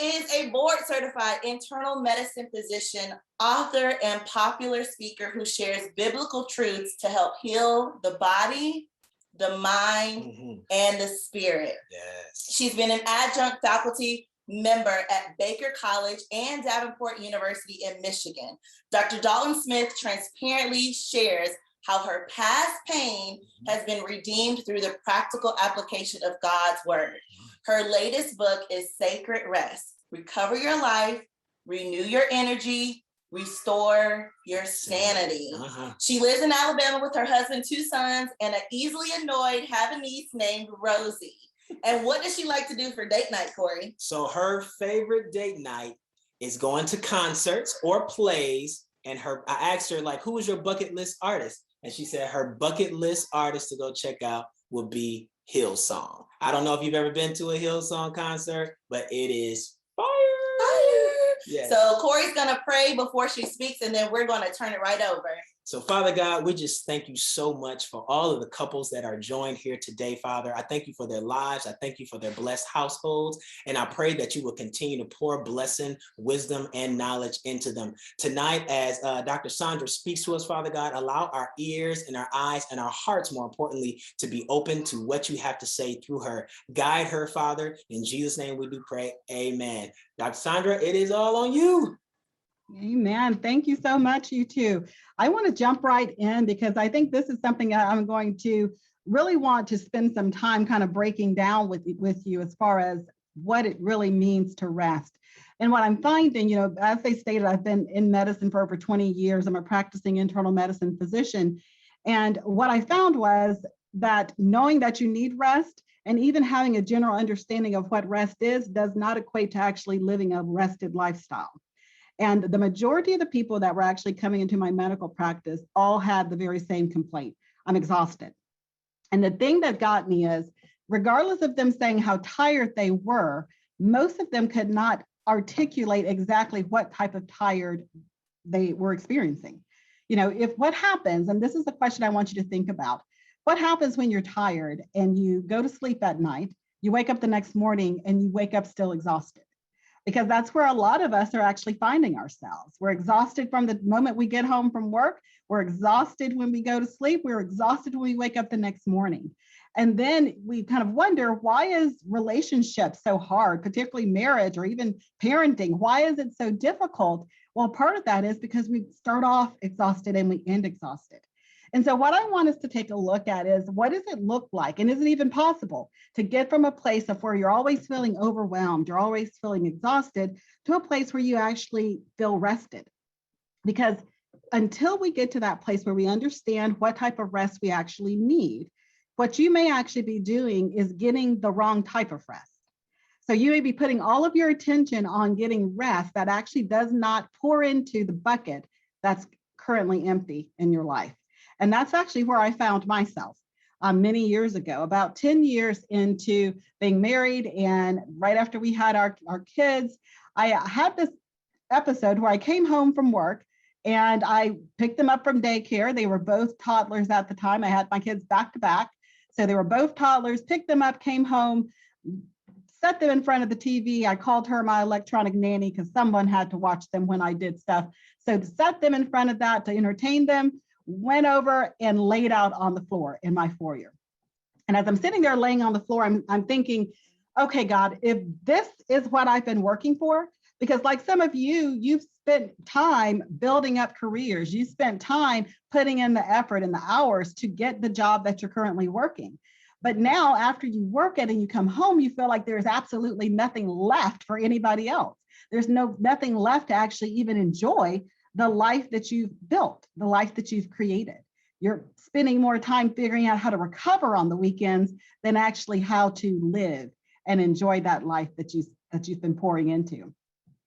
is a board-certified internal medicine physician, author, and popular speaker who shares biblical truths to help heal the body, the mind, and the spirit. Yes. She's been an adjunct faculty member at Baker College and Davenport University in Michigan. Dr. Dalton-Smith transparently shares how her past pain has been redeemed through the practical application of God's word. Her latest book is Sacred Rest: Recover Your Life, Renew Your Energy, Restore Your Sanity. She lives in Alabama with her husband, 2 sons, and an easily annoyed Havanese named Rosie. And what does she like to do for date night, Corey? So her favorite date night is going to concerts or plays. And I asked her, like, who is your bucket list artist? And she said her bucket list artist to go check out would be Hillsong. I don't know if you've ever been to a Hillsong concert, but it is fire. Yes. So Corey's going to pray before she speaks, and then we're going to turn it right over. So, Father God, we just thank you so much for all of the couples that are joined here today, Father. I thank you for their lives. I thank you for their blessed households. And I pray that you will continue to pour blessing, wisdom, and knowledge into them. Tonight, as Dr. Saundra speaks to us, Father God, allow our ears and our eyes and our hearts, more importantly, to be open to what you have to say through her. Guide her, Father. In Jesus' name we do pray. Amen. Dr. Saundra, it is all on you. Amen. Thank you so much, you two. I want to jump right in because I think this is something I'm going to really want to spend some time kind of breaking down with you as far as what it really means to rest. And what I'm finding, as they stated, I've been in medicine for over 20 years. I'm a practicing internal medicine physician. And what I found was that knowing that you need rest and even having a general understanding of what rest is does not equate to actually living a rested lifestyle. And the majority of the people that were actually coming into my medical practice all had the very same complaint. I'm exhausted. And the thing that got me is, regardless of them saying how tired they were, most of them could not articulate exactly what type of tired they were experiencing. If what happens, and this is the question I want you to think about, what happens when you're tired and you go to sleep at night, you wake up the next morning and you wake up still exhausted? Because that's where a lot of us are actually finding ourselves. We're exhausted from the moment we get home from work. We're exhausted when we go to sleep. We're exhausted when we wake up the next morning. And then we kind of wonder, why is relationships so hard, particularly marriage or even parenting? Why is it so difficult? Well, part of that is because we start off exhausted and we end exhausted. And so what I want us to take a look at is, what does it look like? And is it even possible to get from a place of where you're always feeling overwhelmed, you're always feeling exhausted, to a place where you actually feel rested? Because until we get to that place where we understand what type of rest we actually need, what you may actually be doing is getting the wrong type of rest. So you may be putting all of your attention on getting rest that actually does not pour into the bucket that's currently empty in your life. And that's actually where I found myself many years ago, about 10 years into being married. And right after we had our kids, I had this episode where I came home from work and I picked them up from daycare. They were both toddlers at the time. I had my kids back to back. So they were both toddlers, picked them up, came home, set them in front of the TV. I called her my electronic nanny because someone had to watch them when I did stuff. So to set them in front of that, to entertain them, went over and laid out on the floor in my foyer. And as I'm sitting there laying on the floor, I'm thinking, okay, God, if this is what I've been working for, because like some of you, you've spent time building up careers. You spent time putting in the effort and the hours to get the job that you're currently working. But now after you work it and you come home, you feel like there's absolutely nothing left for anybody else. There's nothing left to actually even enjoy the life that you've built, the life that you've created. You're spending more time figuring out how to recover on the weekends than actually how to live and enjoy that life that you've been pouring into.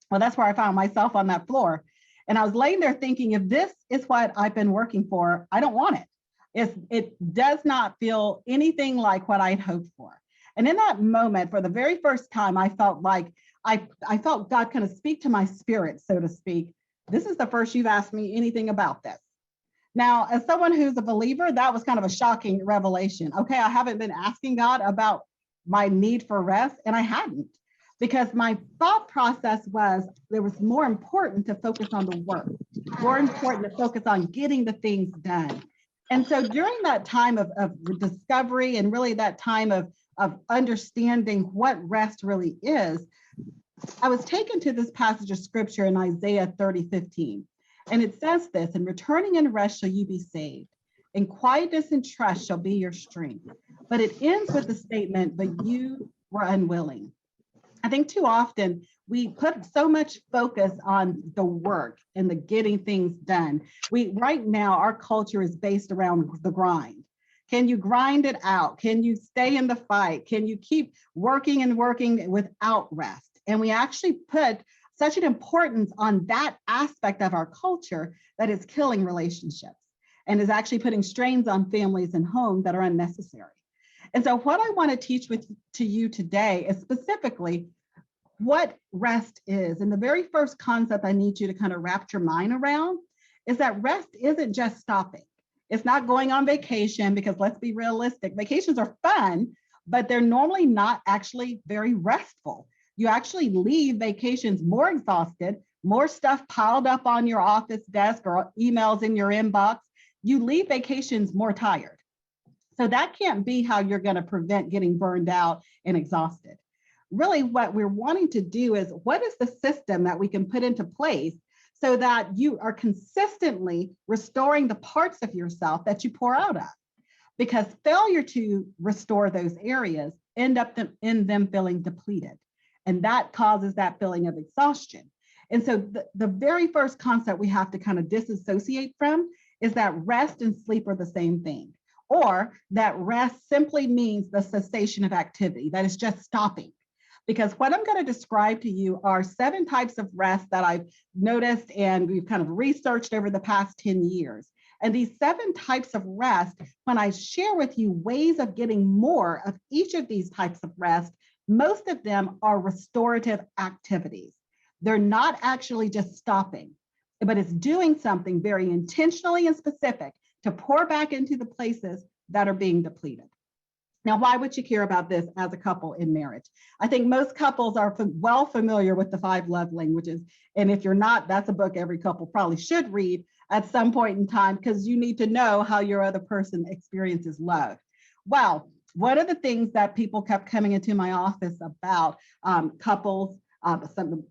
Well, that's where I found myself on that floor. And I was laying there thinking, if this is what I've been working for, I don't want it. It does not feel anything like what I'd hoped for. And in that moment, for the very first time, I felt like I felt God kind of speak to my spirit, so to speak. This is the first you've asked me anything about this. Now, as someone who's a believer, that was kind of a shocking revelation. Okay, I haven't been asking God about my need for rest, and I hadn't. because my thought process was there was more important to focus on the work, more important to focus on getting the things done. And so during that time of discovery and really that time of understanding what rest really is, I was taken to this passage of scripture in Isaiah 30:15. And it says this, "In returning and rest shall you be saved. In quietness and trust shall be your strength." But it ends with the statement, "But you were unwilling." I think too often we put so much focus on the work and the getting things done. Right now, our culture is based around the grind. Can you grind it out? Can you stay in the fight? Can you keep working and working without rest? And we actually put such an importance on that aspect of our culture that is killing relationships and is actually putting strains on families and homes that are unnecessary. And so what I want to teach to you today is specifically what rest is. And the very first concept I need you to kind of wrap your mind around is that rest isn't just stopping. It's not going on vacation, because let's be realistic, vacations are fun, but they're normally not actually very restful. You actually leave vacations more exhausted, more stuff piled up on your office desk or emails in your inbox. You leave vacations more tired. So that can't be how you're going to prevent getting burned out and exhausted. Really, what we're wanting to do is, what is the system that we can put into place so that you are consistently restoring the parts of yourself that you pour out of? Because failure to restore those areas end up in them feeling depleted. And that causes that feeling of exhaustion. And so the very first concept we have to kind of disassociate from is that rest and sleep are the same thing, or that rest simply means the cessation of activity, that is just stopping. Because what I'm going to describe to you are 7 types of rest that I've noticed and we've kind of researched over the past 10 years. And these 7 types of rest, when I share with you ways of getting more of each of these types of rest, most of them are restorative activities. They're not actually just stopping, but it's doing something very intentionally and specific to pour back into the places that are being depleted. Now, why would you care about this as a couple in marriage? I think most couples are well familiar with the 5 love languages. And if you're not, that's a book every couple probably should read at some point in time, because you need to know how your other person experiences love. Well, one of the things that people kept coming into my office about couples,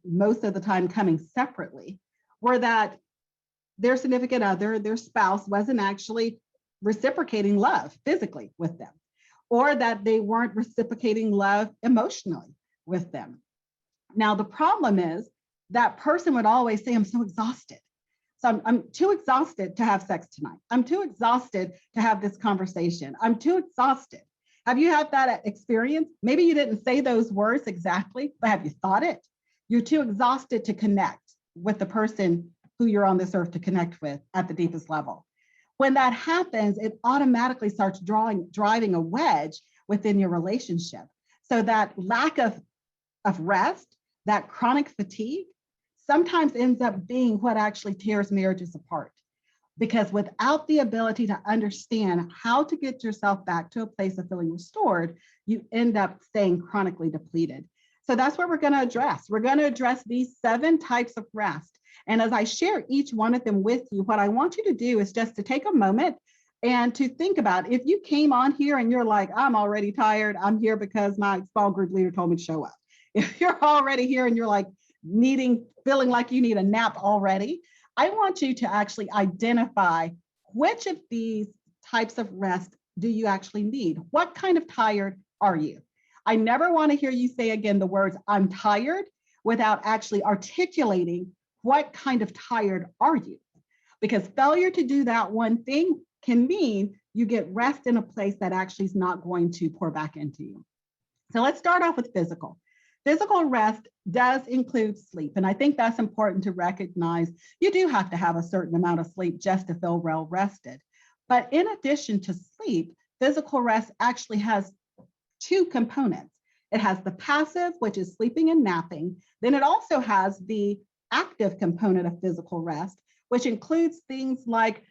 most of the time coming separately, were that their significant other, their spouse, wasn't actually reciprocating love physically with them, or that they weren't reciprocating love emotionally with them. Now, the problem is that person would always say, "I'm so exhausted. So I'm too exhausted to have sex tonight. I'm too exhausted to have this conversation. I'm too exhausted." Have you had that experience? Maybe you didn't say those words exactly, but have you thought it? You're too exhausted to connect with the person who you're on this earth to connect with at the deepest level. When that happens, it automatically starts driving a wedge within your relationship. So that lack of rest, that chronic fatigue, sometimes ends up being what actually tears marriages apart. Because without the ability to understand how to get yourself back to a place of feeling restored, you end up staying chronically depleted. So that's what we're going to address. We're going to address these 7 types of rest. And as I share each one of them with you, what I want you to do is just to take a moment and to think about, if you came on here and you're like, "I'm already tired. I'm here because my small group leader told me to show up." If you're already here and you're like feeling like you need a nap already, I want you to actually identify which of these types of rest do you actually need? What kind of tired are you? I never want to hear you say again the words, "I'm tired," without actually articulating what kind of tired are you? Because failure to do that one thing can mean you get rest in a place that actually is not going to pour back into you. So let's start off with physical. Physical rest does include sleep. And I think that's important to recognize. You do have to have a certain amount of sleep just to feel well rested. But in addition to sleep, physical rest actually has 2 components. It has the passive, which is sleeping and napping. Then it also has the active component of physical rest, which includes things like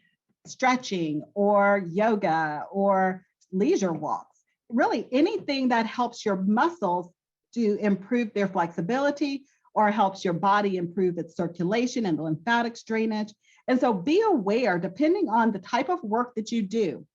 stretching or yoga or leisure walks. Really anything that helps your muscles to improve their flexibility, or helps your body improve its circulation and the lymphatic drainage. And so be aware, depending on the type of work that you do,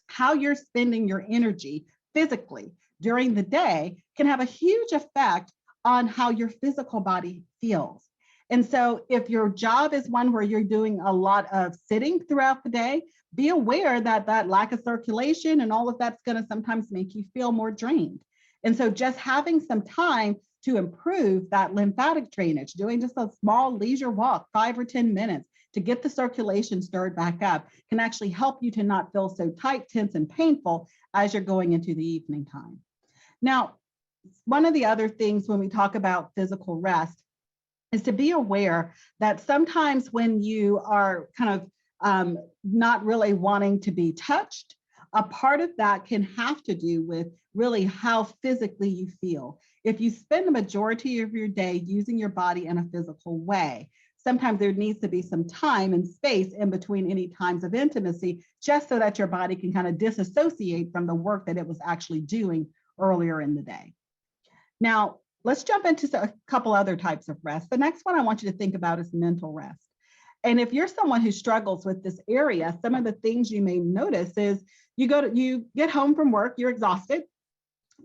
how you're spending your energy physically during the day can have a huge effect on how your physical body feels. And so if your job is one where you're doing a lot of sitting throughout the day, be aware that that lack of circulation and all of that's going to sometimes make you feel more drained. And so just having some time to improve that lymphatic drainage, doing just a small leisure walk, 5 or 10 minutes to get the circulation stirred back up, can actually help you to not feel so tight, tense, and painful as you're going into the evening time. Now, one of the other things when we talk about physical rest is to be aware that sometimes when you are kind of not really wanting to be touched, a part of that can have to do with really how physically you feel. If you spend the majority of your day using your body in a physical way, sometimes there needs to be some time and space in between any times of intimacy, just so that your body can kind of disassociate from the work that it was actually doing earlier in the day. Now, let's jump into a couple other types of rest. The next one I want you to think about is mental rest. And if you're someone who struggles with this area, some of the things you may notice is you get home from work, you're exhausted,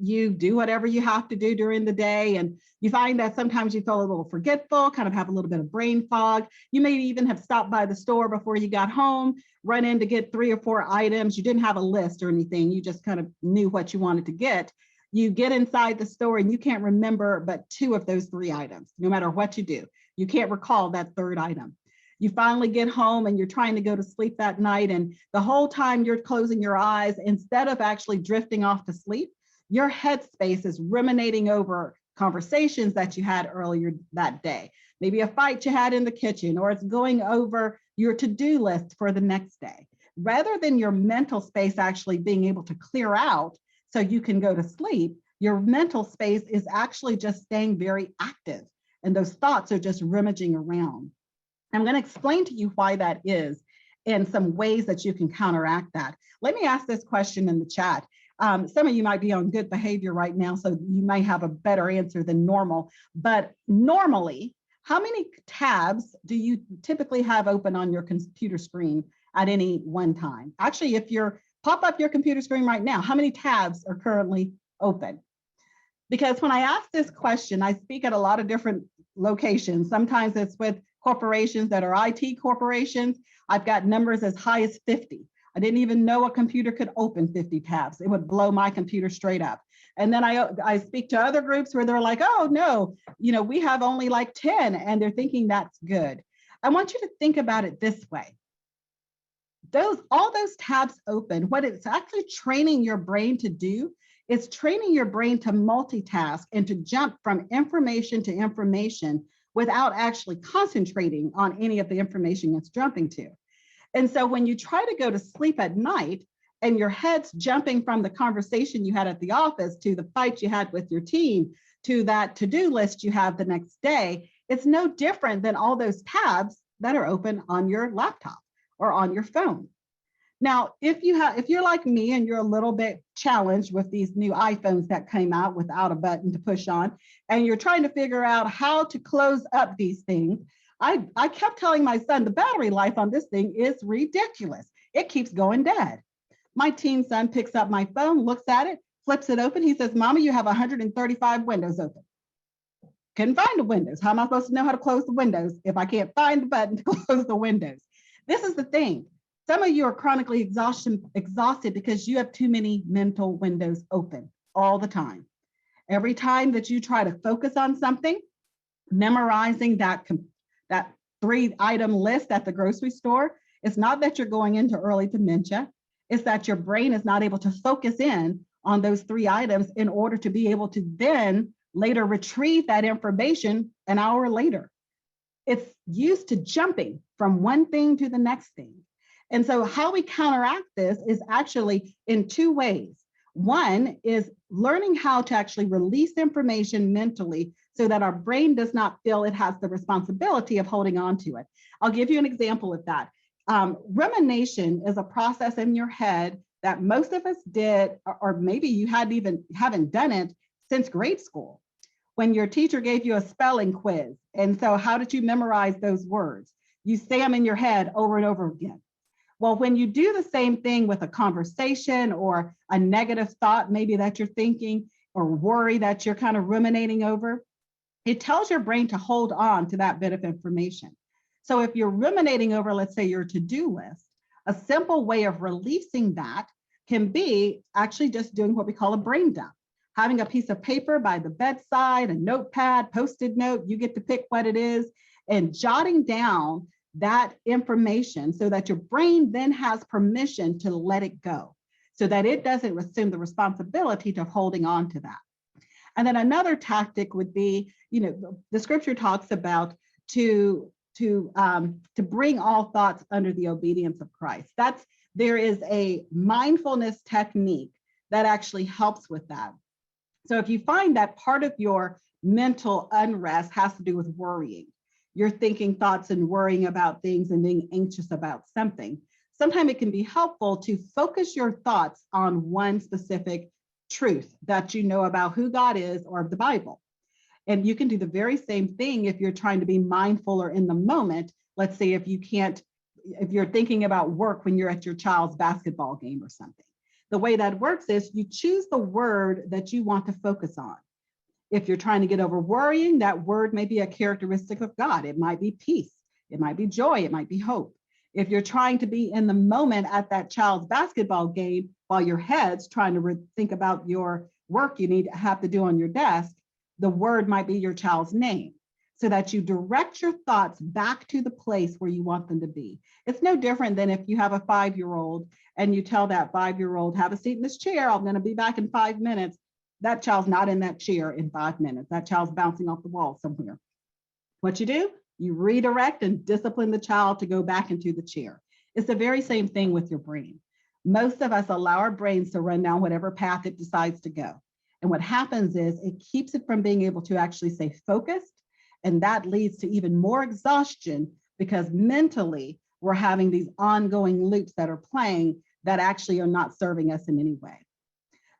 you do whatever you have to do during the day, and you find that sometimes you feel a little forgetful, kind of have a little bit of brain fog. You may even have stopped by the store before you got home, run in to get 3 or 4 items. You didn't have a list or anything. You just kind of knew what you wanted to get. You get inside the store and you can't remember but 2 of those 3 items, no matter what you do. You can't recall that 3rd item. You finally get home and you're trying to go to sleep that night, and the whole time you're closing your eyes, instead of actually drifting off to sleep, your headspace is ruminating over conversations that you had earlier that day. Maybe a fight you had in the kitchen, or it's going over your to-do list for the next day. Rather than your mental space actually being able to clear out so you can go to sleep, your mental space is actually just staying very active, and those thoughts are just rummaging around. I'm going to explain to you why that is and some ways that you can counteract that. Let me ask this question in the chat. Some of you might be on good behavior right now, so you might have a better answer than normal. But normally, how many tabs do you typically have open on your computer screen at any one time? Actually, if you pop up your computer screen right now, how many tabs are currently open? Because when I ask this question, I speak at a lot of different locations. Sometimes it's with corporations that are IT corporations. I've got numbers as high as 50. I didn't even know a computer could open 50 tabs. It would blow my computer straight up. And then I speak to other groups where they're like, oh no, we have only like 10, and they're thinking that's good. I want you to think about it this way. All those tabs open, what it's actually training your brain to do is training your brain to multitask and to jump from information to information without actually concentrating on any of the information it's jumping to. And so when you try to go to sleep at night and your head's jumping from the conversation you had at the office to the fight you had with your team to that to-do list you have the next day, it's no different than all those tabs that are open on your laptop or on your phone. Now, if you're like me and you're a little bit challenged with these new iPhones that came out without a button to push on, and you're trying to figure out how to close up these things, I kept telling my son, the battery life on this thing is ridiculous. It keeps going dead. My teen son picks up my phone, looks at it, flips it open. He says, Mama, you have 135 windows open. Couldn't find the windows. How am I supposed to know how to close the windows if I can't find the button to close the windows? This is the thing. Some of you are chronically exhausted because you have too many mental windows open all the time. Every time that you try to focus on something, memorizing that 3-item list at the grocery store, it's not that you're going into early dementia. It's that your brain is not able to focus in on those 3 items in order to be able to then later retrieve that information an hour later. It's used to jumping from one thing to the next thing. And so how we counteract this is actually in 2 ways. One is learning how to actually release information mentally so that our brain does not feel it has the responsibility of holding on to it. I'll give you an example of that. Rumination is a process in your head that most of us did, or maybe you haven't done it since grade school. When your teacher gave you a spelling quiz, and so how did you memorize those words? You say them in your head over and over again. Well, when you do the same thing with a conversation or a negative thought, maybe that you're thinking, or worry that you're kind of ruminating over, it tells your brain to hold on to that bit of information. So if you're ruminating over, let's say, your to-do list, a simple way of releasing that can be actually just doing what we call a brain dump. Having a piece of paper by the bedside, a notepad, post-it note, you get to pick what it is, and jotting down that information so that your brain then has permission to let it go, so that it doesn't assume the responsibility of holding on to that. And then another tactic would be, the scripture talks about to bring all thoughts under the obedience of Christ. There is a mindfulness technique that actually helps with that. So if you find that part of your mental unrest has to do with worrying, you're thinking thoughts and worrying about things and being anxious about something, sometimes it can be helpful to focus your thoughts on one specific truth that you know about who God is or the Bible. And you can do the very same thing if you're trying to be mindful or in the moment. Let's say if you're thinking about work when you're at your child's basketball game or something. The way that works is you choose the word that you want to focus on. If you're trying to get over worrying, that word may be a characteristic of God. It might be peace. It might be joy. It might be hope. If you're trying to be in the moment at that child's basketball game while your head's trying to think about your work you have to do on your desk, the word might be your child's name, so that you direct your thoughts back to the place where you want them to be. It's no different than if you have a 5-year-old and you tell that 5-year-old, have a seat in this chair, I'm going to be back in 5 minutes. That child's not in that chair in 5 minutes. That child's bouncing off the wall somewhere. What you do, you redirect and discipline the child to go back into the chair. It's the very same thing with your brain. Most of us allow our brains to run down whatever path it decides to go. And what happens is it keeps it from being able to actually stay focused. And that leads to even more exhaustion because mentally we're having these ongoing loops that are playing that actually are not serving us in any way.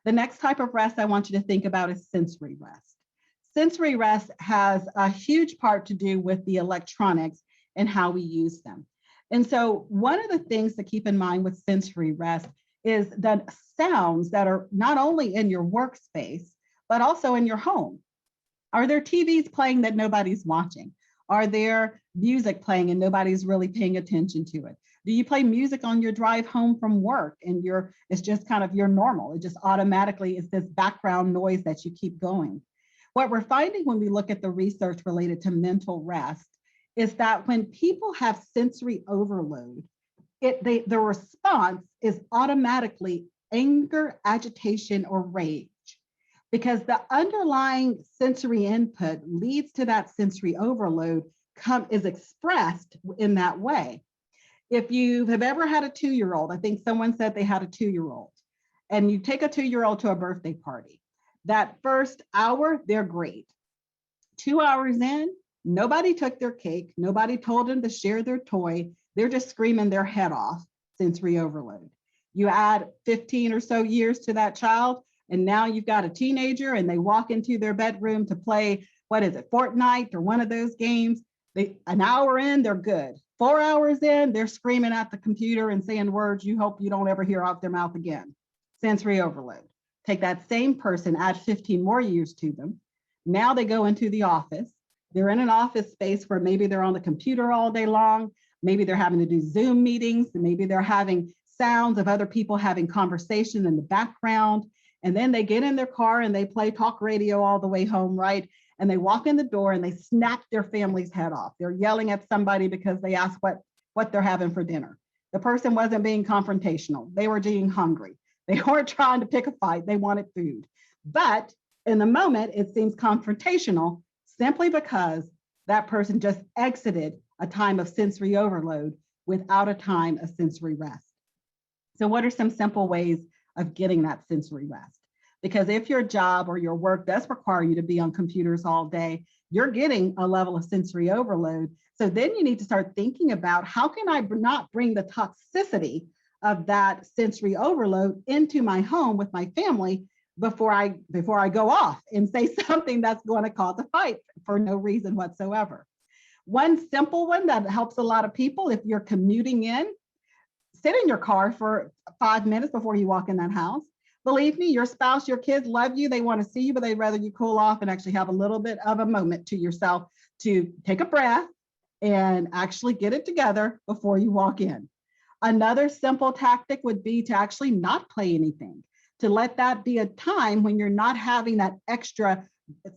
The next type of rest I want you to think about is sensory rest. Sensory rest has a huge part to do with the electronics and how we use them. And so one of the things to keep in mind with sensory rest is the sounds that are not only in your workspace, but also in your home. Are there TVs playing that nobody's watching? Are there music playing and nobody's really paying attention to it? Do you play music on your drive home from work and it's just kind of your normal? It just automatically is this background noise that you keep going. What we're finding when we look at the research related to mental rest is that when people have sensory overload, the response is automatically anger, agitation, or rage, because the underlying sensory input leads to that sensory overload is expressed in that way. If you have ever had a 2-year-old, I think someone said they had a 2-year-old, and you take a 2-year-old to a birthday party. That first hour, they're great. 2 hours in, nobody took their cake. Nobody told them to share their toy. They're just screaming their head off, sensory overload. You add 15 or so years to that child, and now you've got a teenager and they walk into their bedroom to play, Fortnite or one of those games. An hour in, they're good. 4 hours in, they're screaming at the computer and saying words you hope you don't ever hear out their mouth again. Sensory overload. Take that same person, add 15 more years to them. Now they go into the office. They're in an office space where maybe they're on the computer all day long. Maybe they're having to do Zoom meetings, and maybe they're having sounds of other people having conversation in the background. And then they get in their car and they play talk radio all the way home, right? And they walk in the door and they snap their family's head off. They're yelling at somebody because they asked what they're having for dinner. The person wasn't being confrontational. They were being hungry. They weren't trying to pick a fight. They wanted food. But in the moment, it seems confrontational simply because that person just exited a time of sensory overload without a time of sensory rest. So what are some simple ways of getting that sensory rest? Because if your job or your work does require you to be on computers all day, you're getting a level of sensory overload. So then you need to start thinking about, how can I not bring the toxicity of that sensory overload into my home with my family before I go off and say something that's going to cause a fight for no reason whatsoever. One simple one that helps a lot of people, if you're commuting in, sit in your car for 5 minutes before you walk in that house. Believe me, your spouse, your kids love you. They want to see you, but they'd rather you cool off and actually have a little bit of a moment to yourself to take a breath and actually get it together before you walk in. Another simple tactic would be to actually not play anything, to let that be a time when you're not having that extra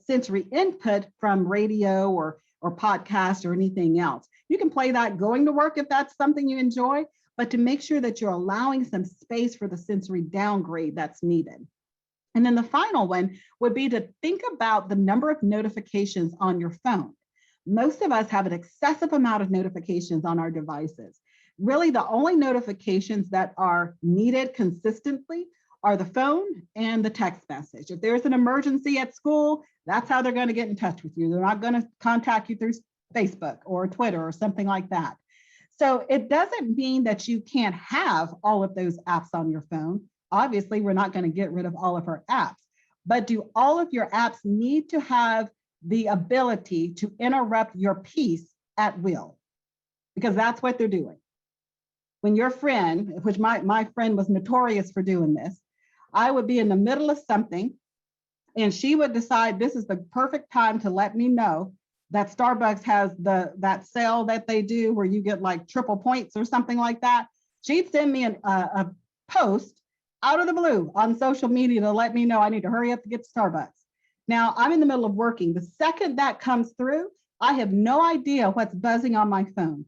sensory input from radio or podcast or anything else. You can play that going to work if that's something you enjoy, but to make sure that you're allowing some space for the sensory downgrade that's needed. And then the final one would be to think about the number of notifications on your phone. Most of us have an excessive amount of notifications on our devices. Really, the only notifications that are needed consistently are the phone and the text message. If there's an emergency at school, that's how they're going to get in touch with you. They're not going to contact you through Facebook or Twitter or something like that. So it doesn't mean that you can't have all of those apps on your phone. Obviously, we're not going to get rid of all of our apps, but do all of your apps need to have the ability to interrupt your peace at will? Because that's what they're doing. When your friend, which my friend was notorious for doing this, I would be in the middle of something and she would decide this is the perfect time to let me know that Starbucks has that sale that they do where you get like triple points or something like that. She'd send me a post out of the blue on social media to let me know I need to hurry up to get to Starbucks. Now I'm in the middle of working. The second that comes through, I have no idea what's buzzing on my phone.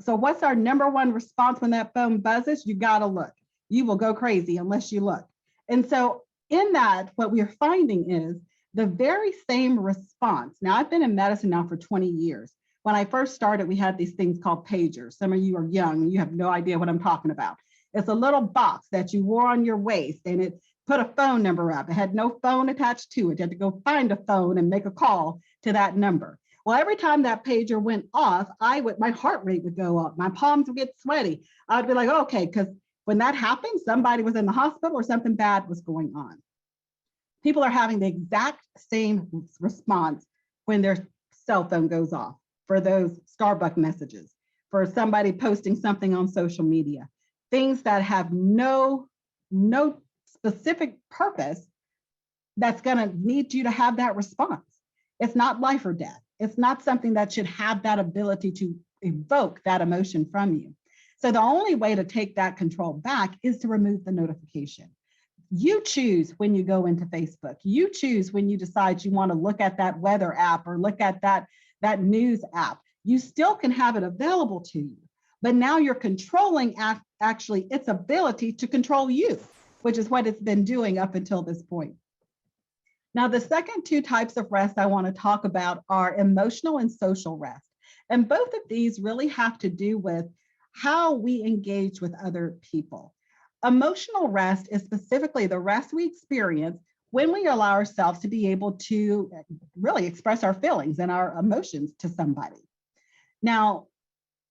So what's our number one response when that phone buzzes? You gotta look. You will go crazy unless you look. And so in that, what we're finding is the very same response. Now, I've been in medicine now for 20 years. When I first started, we had these things called pagers. Some of you are young and you have no idea what I'm talking about. It's a little box that you wore on your waist and it put a phone number up. It had no phone attached to it. You had to go find a phone and make a call to that number. Well, every time that pager went off, my heart rate would go up. My palms would get sweaty. I'd be like, okay, because when that happened, somebody was in the hospital or something bad was going on. People are having the exact same response when their cell phone goes off, for those Starbucks messages, for somebody posting something on social media, things that have no specific purpose that's going to need you to have that response. It's not life or death. It's not something that should have that ability to evoke that emotion from you. So the only way to take that control back is to remove the notification. You choose when you go into Facebook. You choose when you decide you want to look at that weather app or look at that news app. You still can have it available to you, but now you're controlling actually its ability to control you, which is what it's been doing up until this point. Now, the second two types of rest I want to talk about are emotional and social rest. And both of these really have to do with how we engage with other people. Emotional rest is specifically the rest we experience when we allow ourselves to be able to really express our feelings and our emotions to somebody. Now,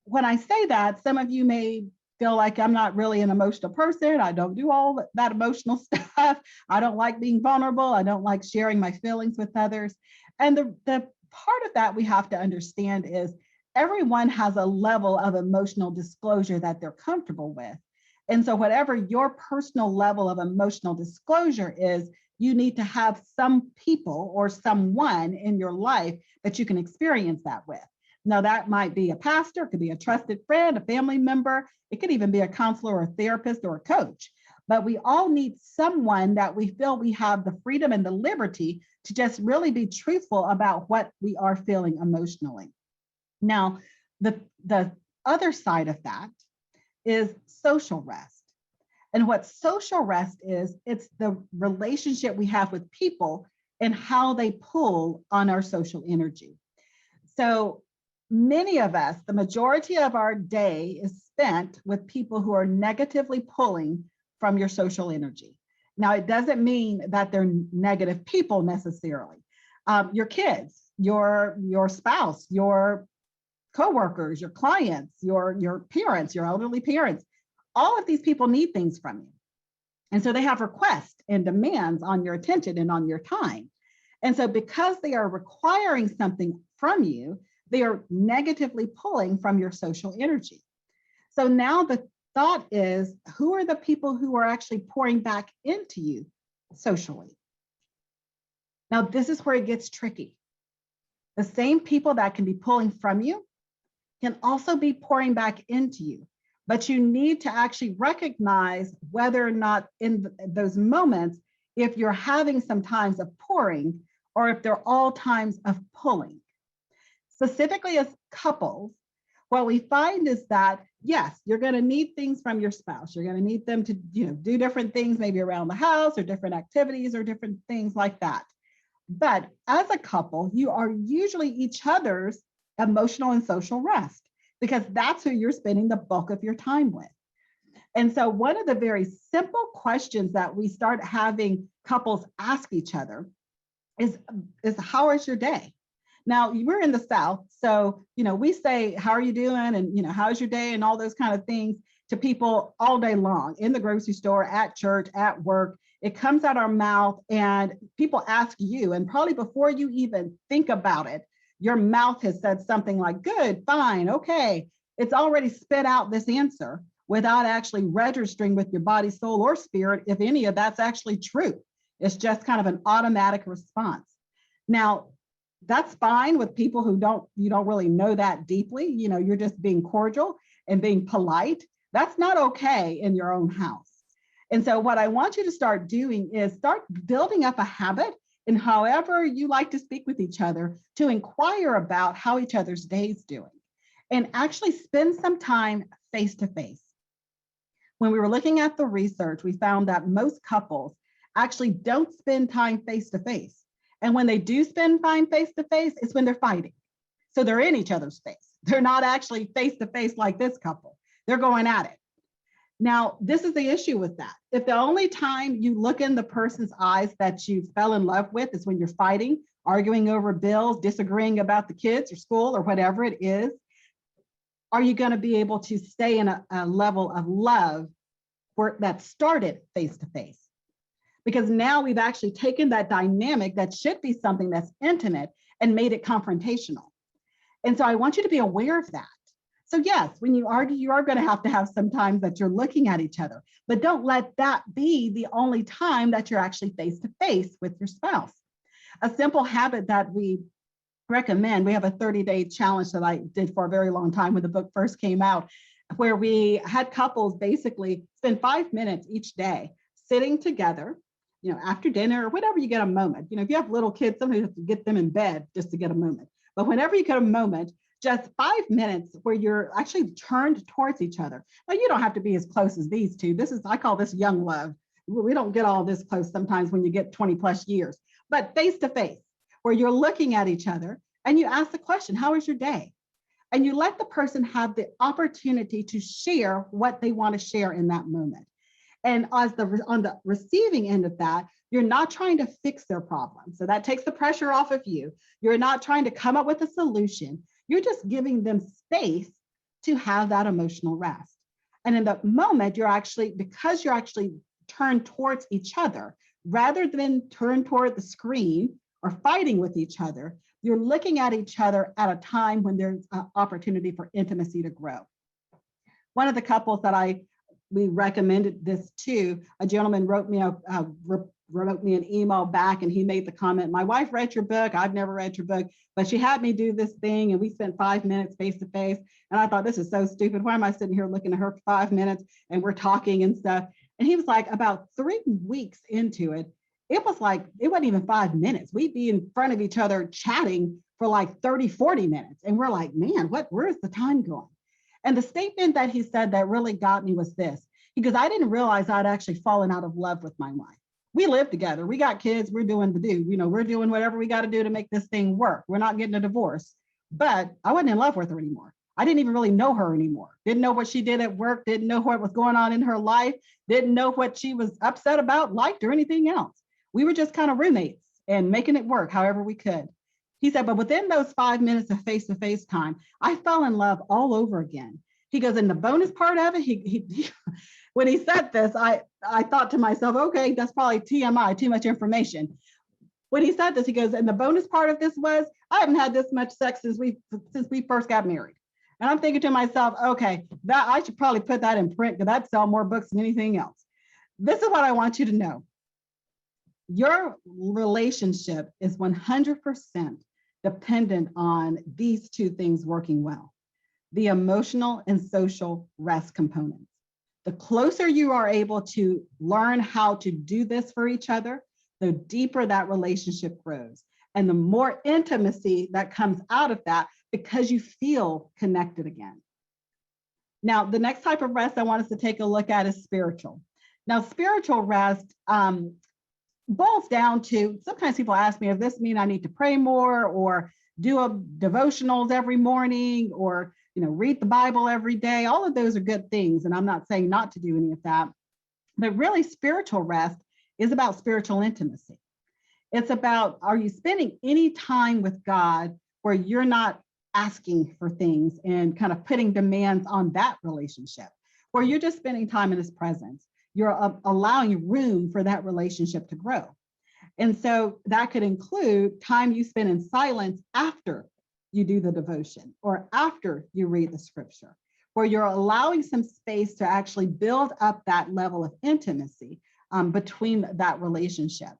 when I say that, some of you may feel like I'm not really an emotional person. I don't do all that emotional stuff. I don't like being vulnerable. I don't like sharing my feelings with others. And the part of that we have to understand is everyone has a level of emotional disclosure that they're comfortable with. And so whatever your personal level of emotional disclosure is, you need to have some people or someone in your life that you can experience that with. Now, that might be a pastor, it could be a trusted friend, a family member, it could even be a counselor or a therapist or a coach. But we all need someone that we feel we have the freedom and the liberty to just really be truthful about what we are feeling emotionally. Now, the other side of that is social rest. And what social rest is, it's the relationship we have with people and how they pull on our social energy. So many of us, the majority of our day is spent with people who are negatively pulling from your social energy. Now, it doesn't mean that they're negative people necessarily. Your kids, your spouse, your coworkers, your clients, your parents, your elderly parents, all of these people need things from you. And so they have requests and demands on your attention and on your time. And so because they are requiring something from you, they are negatively pulling from your social energy. So now the thought is, who are the people who are actually pouring back into you socially? Now, this is where it gets tricky. The same people that can be pulling from you can also be pouring back into you. But you need to actually recognize whether or not in those moments, if you're having some times of pouring or if they're all times of pulling. Specifically as couples, what we find is that, yes, you're going to need things from your spouse. You're going to need them to do different things, maybe around the house or different activities or different things like that. But as a couple, you are usually each other's emotional and social rest, because that's who you're spending the bulk of your time with. And so one of the very simple questions that we start having couples ask each other is how is your day? Now, we're in the South, so we say, how are you doing? And how's your day? And all those kind of things to people all day long, in the grocery store, at church, at work. It comes out our mouth and people ask you, and probably before you even think about it, your mouth has said something like, good, fine, okay. It's already spit out this answer without actually registering with your body, soul, or spirit if any of that's actually true. It's just kind of an automatic response. Now, that's fine with people who you don't really know that deeply. You're just being cordial and being polite. That's not okay in your own house. And so what I want you to start doing is start building up a habit in however you like to speak with each other to inquire about how each other's day's doing and actually spend some time face to face. When we were looking at the research, we found that most couples actually don't spend time face to face. And when they do spend time face to face, it's when they're fighting. So they're in each other's face. They're not actually face to face like this couple. They're going at it. Now, this is the issue with that. If the only time you look in the person's eyes that you fell in love with is when you're fighting, arguing over bills, disagreeing about the kids or school or whatever it is, are you going to be able to stay in a level of love that started face to face? Because now we've actually taken that dynamic that should be something that's intimate and made it confrontational. And so I want you to be aware of that. So yes, when you argue, you are going to have some times that you're looking at each other, but don't let that be the only time that you're actually face to face with your spouse. A simple habit that we recommend, we have a 30-day challenge that I did for a very long time when the book first came out, where we had couples basically spend 5 minutes each day sitting together, after dinner or whatever you get a moment. If you have little kids, sometimes you have to get them in bed just to get a moment. But whenever you get a moment, just 5 minutes where you're actually turned towards each other. Now, you don't have to be as close as these two. I call this young love. We don't get all this close sometimes when you get 20 plus years, but face to face, where you're looking at each other and you ask the question, how was your day? And you let the person have the opportunity to share what they want to share in that moment. And on the receiving end of that, you're not trying to fix their problem. So that takes the pressure off of you. You're not trying to come up with a solution. You're just giving them space to have that emotional rest. And in the moment, because you're actually turned towards each other, rather than turn toward the screen or fighting with each other, you're looking at each other at a time when there's an opportunity for intimacy to grow. One of the couples that we recommended this to, a gentleman wrote me an email back, and he made the comment, my wife read your book. I've never read your book, but she had me do this thing, and we spent 5 minutes face to face. And I thought, this is so stupid. Why am I sitting here looking at her for 5 minutes and we're talking and stuff? And he was like, about 3 weeks into it, it wasn't even 5 minutes. We'd be in front of each other chatting for like 30, 40 minutes. And we're like, man, where's the time going? And the statement that he said that really got me was this, because I didn't realize I'd actually fallen out of love with my wife. We live together. We got kids. We're doing we're doing whatever we got to do to make this thing work. We're not getting a divorce, but I wasn't in love with her anymore. I didn't even really know her anymore. Didn't know what she did at work. Didn't know what was going on in her life. Didn't know what she was upset about, liked, or anything else. We were just kind of roommates and making it work however we could. He said, but within those 5 minutes of face-to-face time, I fell in love all over again. He goes, and the bonus part of it, when he said this, I thought to myself, okay, that's probably TMI, too much information. When he said this, he goes, and the bonus part of this was, I haven't had this much sex since we first got married. And I'm thinking to myself, okay, that I should probably put that in print because that'd sell more books than anything else. This is what I want you to know. Your relationship is 100% dependent on these two things working well: the emotional and social rest components. The closer you are able to learn how to do this for each other, the deeper that relationship grows and the more intimacy that comes out of that because you feel connected again. Now, the next type of rest I want us to take a look at is spiritual. Now, spiritual rest boils down to, sometimes people ask me, does this mean I need to pray more or do a devotionals every morning or read the Bible every day? All of those are good things, and I'm not saying not to do any of that. But really, spiritual rest is about spiritual intimacy. It's about, are you spending any time with God where you're not asking for things and kind of putting demands on that relationship, where you're just spending time in his presence? You're allowing room for that relationship to grow. And so that could include time you spend in silence after you do the devotion or after you read the scripture, where you're allowing some space to actually build up that level of intimacy between that relationship.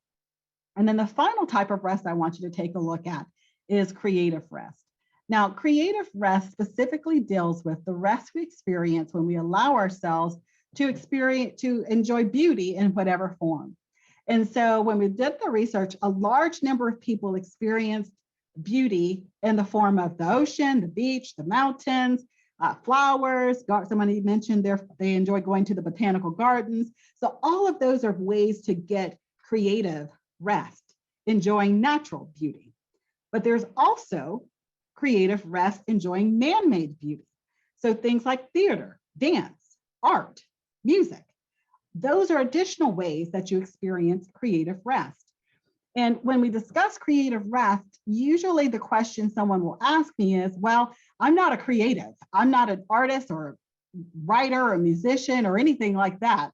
And then the final type of rest I want you to take a look at is creative rest. Now, creative rest specifically deals with the rest we experience when we allow ourselves to enjoy beauty in whatever form. And so when we did the research, a large number of people experienced beauty in the form of the ocean, the beach, the mountains, flowers. Somebody mentioned they enjoy going to the botanical gardens. So all of those are ways to get creative rest, enjoying natural beauty. But there's also creative rest, enjoying man-made beauty. So things like theater, dance, art, music. Those are additional ways that you experience creative rest. And when we discuss creative rest, usually the question someone will ask me is, well, I'm not a creative. I'm not an artist or a writer or a musician or anything like that.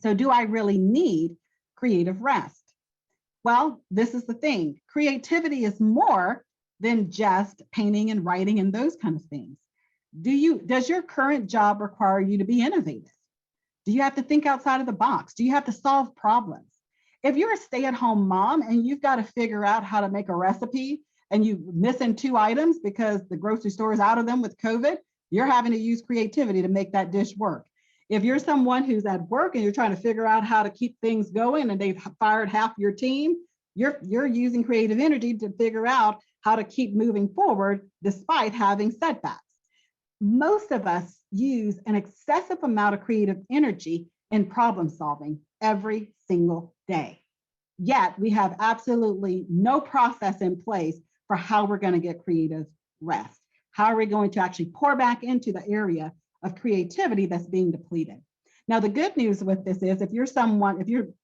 So do I really need creative rest? Well, this is the thing. Creativity is more than just painting and writing and those kind of things. Does your current job require you to be innovative? Do you have to think outside of the box? Do you have to solve problems? If you're a stay-at-home mom and you've got to figure out how to make a recipe and you're missing 2 items because the grocery store is out of them with COVID, you're having to use creativity to make that dish work. If you're someone who's at work and you're trying to figure out how to keep things going and they've fired half your team, you're using creative energy to figure out how to keep moving forward despite having setbacks. Most of us use an excessive amount of creative energy in problem solving every single day. Yet we have absolutely no process in place for how we're going to get creative rest. How are we going to actually pour back into the area of creativity that's being depleted? Now, the good news with this is if you're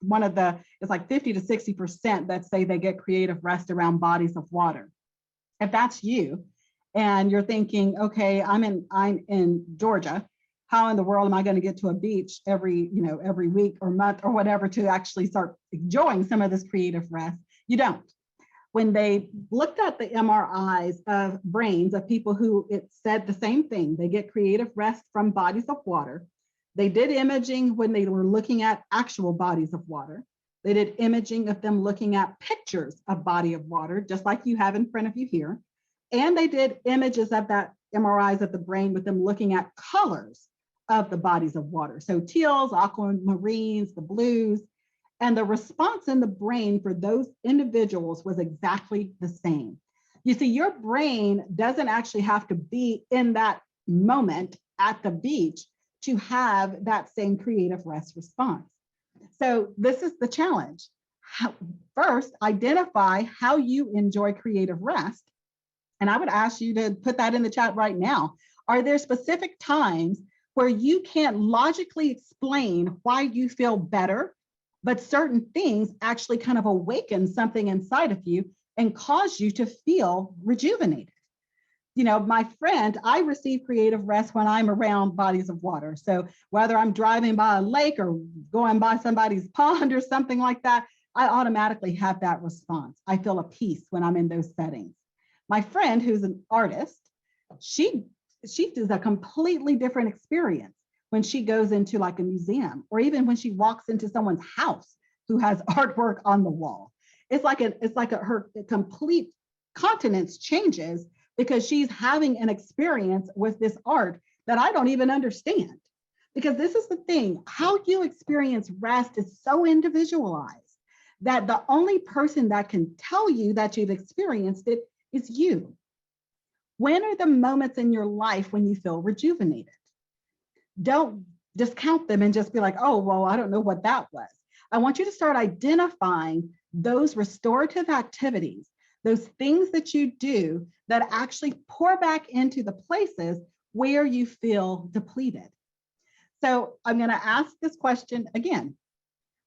one of the, it's like 50 to 60% that say they get creative rest around bodies of water. If that's you, and you're thinking, okay, I'm in Georgia, how in the world am I going to get to a beach every week or month or whatever to actually start enjoying some of this creative rest? You don't. When they looked at the MRIs of brains of people who it said the same thing, they get creative rest from bodies of water. They did imaging when they were looking at actual bodies of water. They did imaging of them looking at pictures of body of water, just like you have in front of you here. And they did images of that MRIs of the brain with them looking at colors of the bodies of water. So teals, aquamarines, the blues, and the response in the brain for those individuals was exactly the same. You see, your brain doesn't actually have to be in that moment at the beach to have that same creative rest response. So this is the challenge. First, identify how you enjoy creative rest. And I would ask you to put that in the chat right now. Are there specific times where you can't logically explain why you feel better, but certain things actually kind of awaken something inside of you and cause you to feel rejuvenated? my friend, I receive creative rest when I'm around bodies of water. So whether I'm driving by a lake or going by somebody's pond or something like that, I automatically have that response. I feel a peace when I'm in those settings. My friend, who's an artist, she does a completely different experience when she goes into like a museum, or even when she walks into someone's house who has artwork on the wall. Her complete continence changes because she's having an experience with this art that I don't even understand. Because this is the thing, how you experience rest is so individualized that the only person that can tell you that you've experienced it is you. When are the moments in your life when you feel rejuvenated? Don't discount them and just be like, oh, well, I don't know what that was. I want you to start identifying those restorative activities, those things that you do that actually pour back into the places where you feel depleted. So I'm going to ask this question again.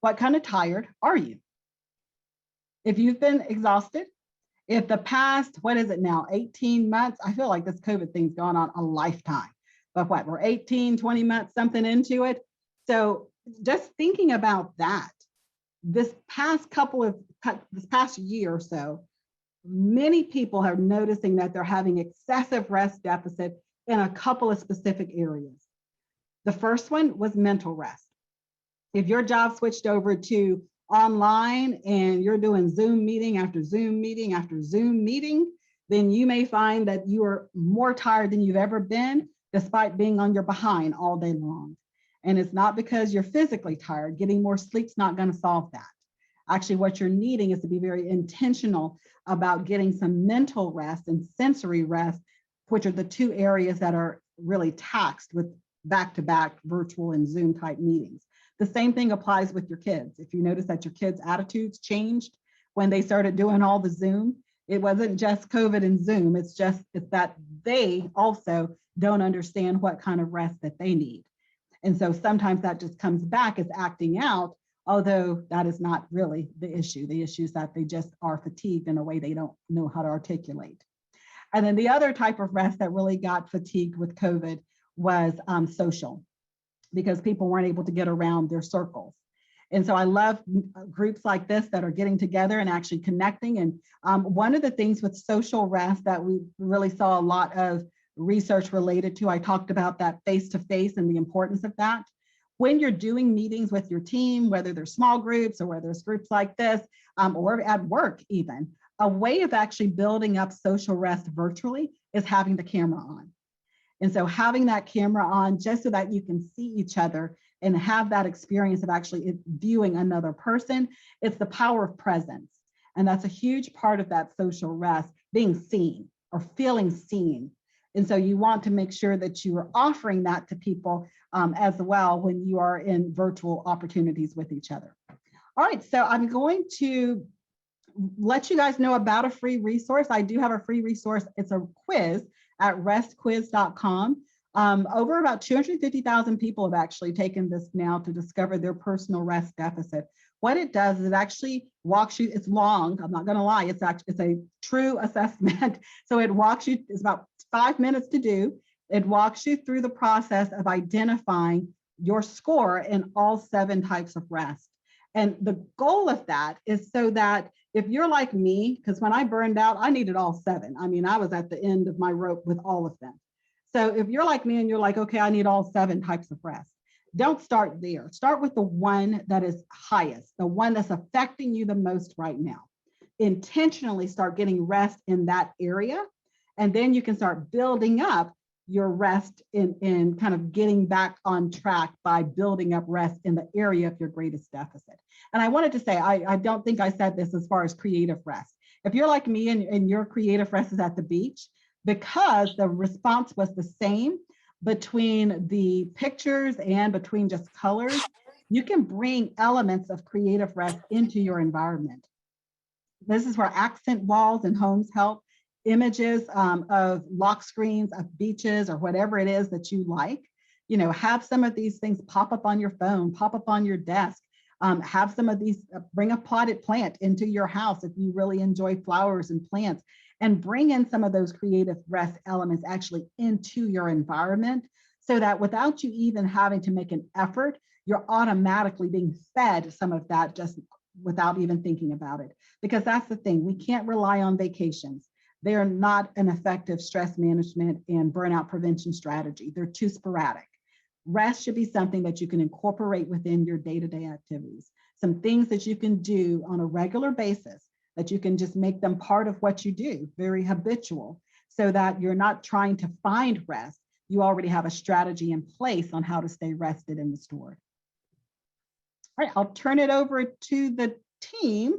What kind of tired are you? If you've been exhausted, if the past, what is it now, 18 months, I feel like this COVID thing's gone on a lifetime, but what, we're 18, 20 months, something into it. So just thinking about that, this past year or so, many people are noticing that they're having excessive rest deficit in a couple of specific areas. The first one was mental rest. If your job switched over to online and you're doing Zoom meeting after Zoom meeting after Zoom meeting, then you may find that you are more tired than you've ever been, despite being on your behind all day long. And it's not because you're physically tired. Getting more sleep's not going to solve that. Actually, what you're needing is to be very intentional about getting some mental rest and sensory rest, which are the two areas that are really taxed with back-to-back virtual and Zoom type meetings. The same thing applies with your kids. If you notice that your kids' attitudes changed when they started doing all the Zoom, it wasn't just COVID and Zoom, it's that they also don't understand what kind of rest that they need. And so sometimes that just comes back as acting out, although that is not really the issue. The issue is that they just are fatigued in a way they don't know how to articulate. And then the other type of rest that really got fatigued with COVID was social, because people weren't able to get around their circles. And so I love groups like this that are getting together and actually connecting. And one of the things with social rest that we really saw a lot of research related to, I talked about that face-to-face and the importance of that. When you're doing meetings with your team, whether they're small groups or whether it's groups like this, or at work even, a way of actually building up social rest virtually is having the camera on. And so having that camera on just so that you can see each other and have that experience of actually viewing another person, it's the power of presence. And that's a huge part of that social rest, being seen or feeling seen. And so you want to make sure that you are offering that to people as well when you are in virtual opportunities with each other. All right, so I'm going to let you guys know about a free resource. I do have a free resource. It's a quiz at restquiz.com. Over about 250,000 people have actually taken this now to discover their personal rest deficit. What it does is it actually walks you, it's long, I'm not gonna lie, it's a true assessment. So it walks you, it's about 5 minutes to do. It walks you through the process of identifying your score in all 7 types of rest. And the goal of that is so that if you're like me, because when I burned out, I needed all 7. I mean, I was at the end of my rope with all of them. So if you're like me and you're like, okay, I need all 7 types of rest, don't start there. Start with the one that is highest, the one that's affecting you the most right now. Intentionally start getting rest in that area. And then you can start building up your rest in kind of getting back on track by building up rest in the area of your greatest deficit. And I wanted to say, I don't think I said this as far as creative rest. If you're like me and your creative rest is at the beach, because the response was the same between the pictures and between just colors, you can bring elements of creative rest into your environment. This is where accent walls and homes help. Images of lock screens of beaches or whatever it is that you like, have some of these things pop up on your phone, pop up on your desk, have some of these, bring a potted plant into your house if you really enjoy flowers and plants, and bring in some of those creative rest elements actually into your environment, so that without you even having to make an effort, you're automatically being fed some of that just without even thinking about it. Because that's the thing, we can't rely on vacations. They're not an effective stress management and burnout prevention strategy. They're too sporadic. Rest should be something that you can incorporate within your day-to-day activities. Some things that you can do on a regular basis, that you can just make them part of what you do, very habitual, so that you're not trying to find rest. You already have a strategy in place on how to stay rested and restored. All right, I'll turn it over to the team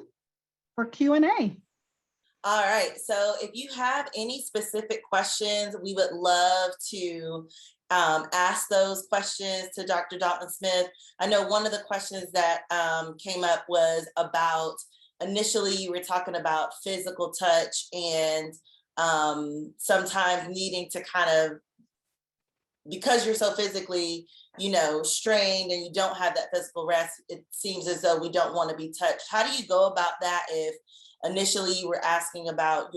for Q&A. All right, so if you have any specific questions, we would love to ask those questions to Dr. Dalton-Smith. I know one of the questions that came up was about, initially you were talking about physical touch and sometimes needing to kind of, because you're so physically, strained and you don't have that physical rest, it seems as though we don't want to be touched. How do you go about that if initially you were asking about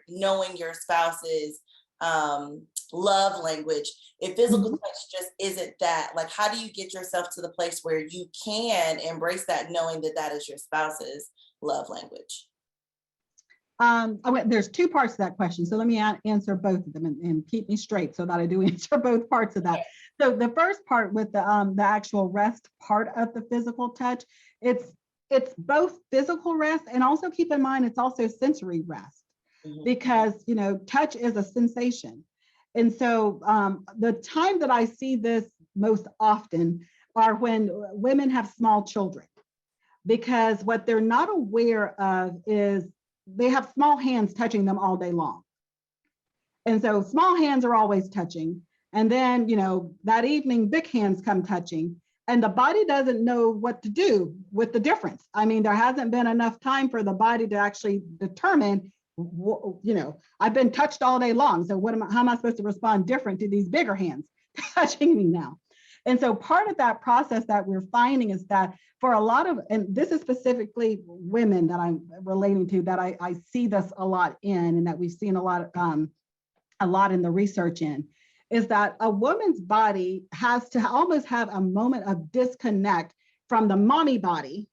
knowing your spouse's love language? If physical touch just isn't that, like, how do you get yourself to the place where you can embrace that, knowing that that is your spouse's love language? There's two parts to that question. So let me answer both of them and keep me straight so that I do answer both parts of that. So the first part with the actual rest part of the physical touch, it's both physical rest, and also keep in mind it's also sensory rest, because touch is a sensation. And so the time that I see this most often are when women have small children, because what they're not aware of is they have small hands touching them all day long. And so small hands are always touching. And then, that evening, big hands come touching, and the body doesn't know what to do with the difference. I mean, there hasn't been enough time for the body to actually determine, I've been touched all day long. So how am I supposed to respond different to these bigger hands touching me now? And so part of that process that we're finding is that for a lot of, and this is specifically women that I'm relating to, that I see this a lot in, and that we've seen a lot in the research in, is that a woman's body has to almost have a moment of disconnect from the mommy body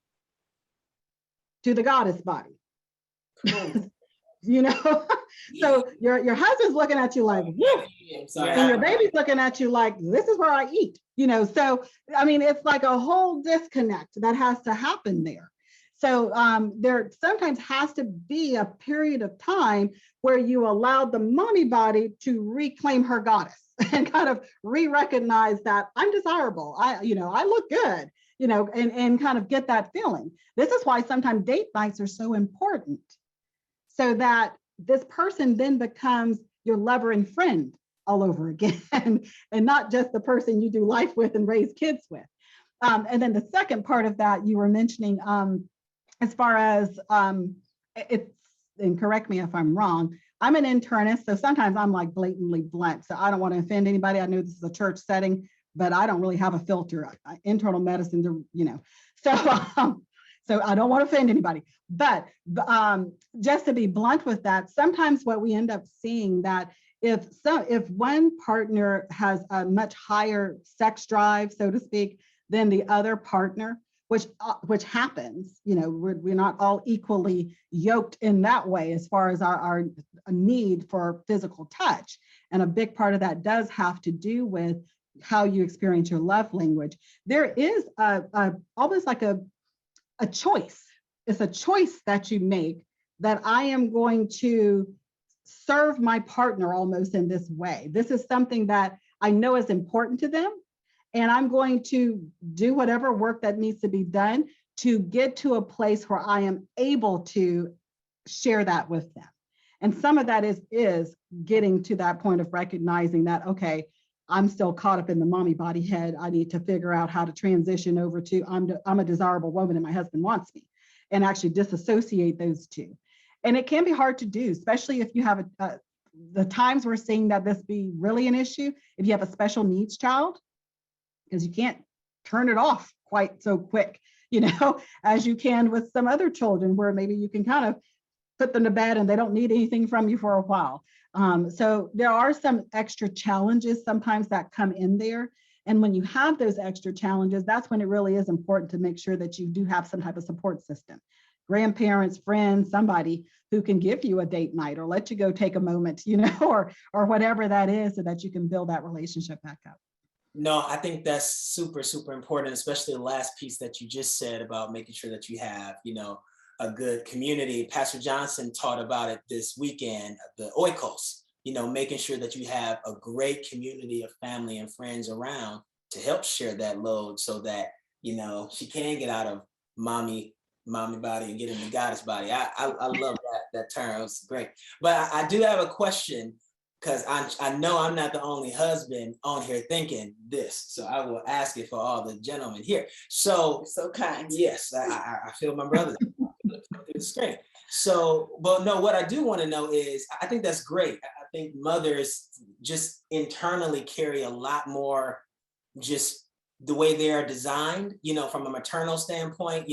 to the goddess body. So your husband's looking at you like, woo, and your baby's looking at you like, this is where I eat. So I mean, it's like a whole disconnect that has to happen there. So there sometimes has to be a period of time where you allow the mommy body to reclaim her goddess and kind of re-recognize that I'm desirable. I look good, and kind of get that feeling. This is why sometimes date nights are so important, so that this person then becomes your lover and friend all over again, and not just the person you do life with and raise kids with. And then the second part of that you were mentioning, as far as and correct me if I'm wrong, I'm an internist, so sometimes I'm like blatantly blunt. So I don't want to offend anybody. I know this is a church setting, but I don't really have a filter. Internal medicine, so I don't want to offend anybody. But just to be blunt with that, sometimes what we end up seeing that if one partner has a much higher sex drive, so to speak, than the other partner, which happens, we're not all equally yoked in that way as far as our need for physical touch. And a big part of that does have to do with how you experience your love language. There is almost like a choice. It's a choice that you make, that I am going to serve my partner almost in this way. This is something that I know is important to them, and I'm going to do whatever work that needs to be done to get to a place where I am able to share that with them. And some of that is getting to that point of recognizing that, okay, I'm still caught up in the mommy body head. I need to figure out how to transition over to I'm a desirable woman and my husband wants me, and actually disassociate those two. And it can be hard to do, especially if you have the times we're seeing that this be really an issue, if you have a special needs child, because you can't turn it off quite so quick, as you can with some other children, where maybe you can kind of put them to bed and they don't need anything from you for a while. So there are some extra challenges sometimes that come in there. And when you have those extra challenges, that's when it really is important to make sure that you do have some type of support system. Grandparents, friends, somebody who can give you a date night or let you go take a moment, or whatever that is, so that you can build that relationship back up. No, I think that's super, super important, especially the last piece that you just said about making sure that you have, a good community. Pastor Johnson taught about it this weekend, the oikos, making sure that you have a great community of family and friends around to help share that load so that, she can get out of mommy body and get into goddess body. I love that term. It's great. But I do have a question, because I know I'm not the only husband on here thinking this. So I will ask it for all the gentlemen here. So kind. Yes, I feel my brother through the screen. So, but no, what I do want to know is, I think that's great. I think mothers just internally carry a lot more, just the way they are designed, from a maternal standpoint,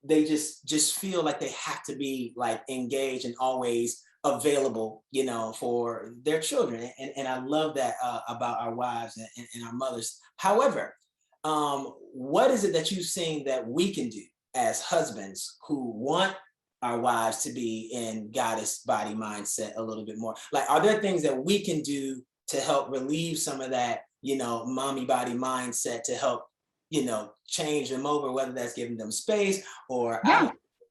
they just feel like they have to be like engaged and always available, for their children. And I love that about our wives and our mothers. However, what is it that you've seen that we can do as husbands who want our wives to be in goddess body mindset a little bit more? Like, are there things that we can do to help relieve some of that, mommy body mindset, to help, change them over, whether that's giving them space or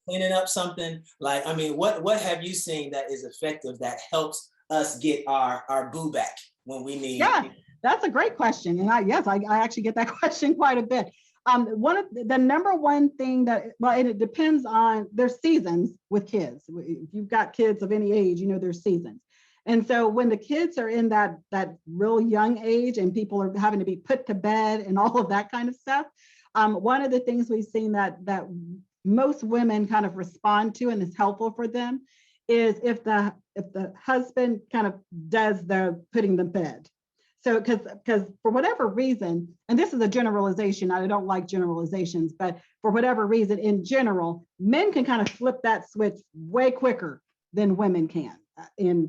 cleaning up something? Like, I mean, what have you seen that is effective that helps us get our boo back when we need? Yeah, that's a great question. And I actually get that question quite a bit. One of the number one thing and it depends on their seasons with kids. If you've got kids of any age, there's seasons. And so when the kids are in that real young age and people are having to be put to bed and all of that kind of stuff, one of the things we've seen that most women kind of respond to and is helpful for them is if the husband kind of does the putting them to bed. So because for whatever reason, and this is a generalization, I don't like generalizations, but for whatever reason, in general, men can kind of flip that switch way quicker than women can. And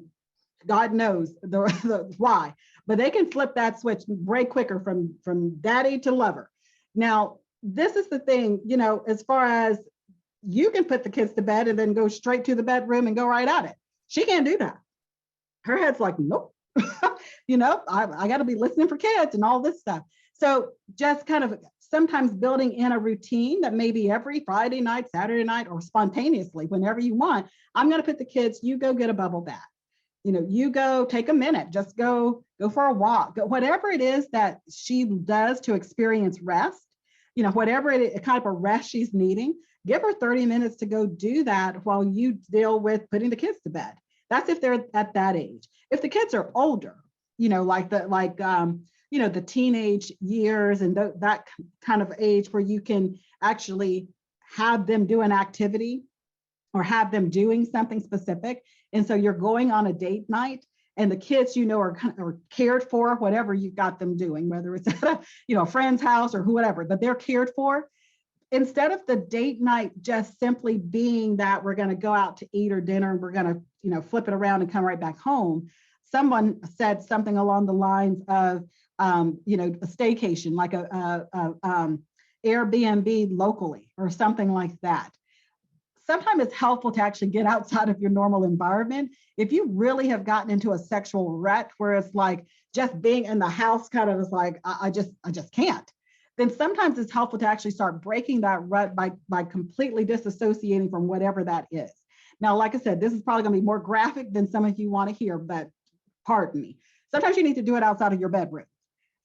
God knows the why, but they can flip that switch way quicker from daddy to lover. Now, this is the thing, as far as you can put the kids to bed and then go straight to the bedroom and go right at it. She can't do that. Her head's like, nope. I got to be listening for kids and all this stuff. So just kind of sometimes building in a routine that maybe every Friday night, Saturday night, or spontaneously, whenever you want, I'm going to put the kids, you go get a bubble bath. You go take a minute, just go for a walk, whatever it is that she does to experience rest, whatever kind of a rest she's needing, give her 30 minutes to go do that while you deal with putting the kids to bed. That's if they're at that age. If the kids are older, the teenage years and that kind of age where you can actually have them do an activity or have them doing something specific. And so you're going on a date night and the kids, are cared for, whatever you've got them doing, whether it's at a friend's house or whoever, but they're cared for. Instead of the date night just simply being that we're going to go out to eat or dinner and we're going to, flip it around and come right back home. Someone said something along the lines of, a staycation, like a Airbnb locally or something like that. Sometimes it's helpful to actually get outside of your normal environment. If you really have gotten into a sexual rut where it's like just being in the house kind of is like, I just can't, then sometimes it's helpful to actually start breaking that rut by completely disassociating from whatever that is. Now, like I said, this is probably going to be more graphic than some of you want to hear, but pardon me. Sometimes you need to do it outside of your bedroom.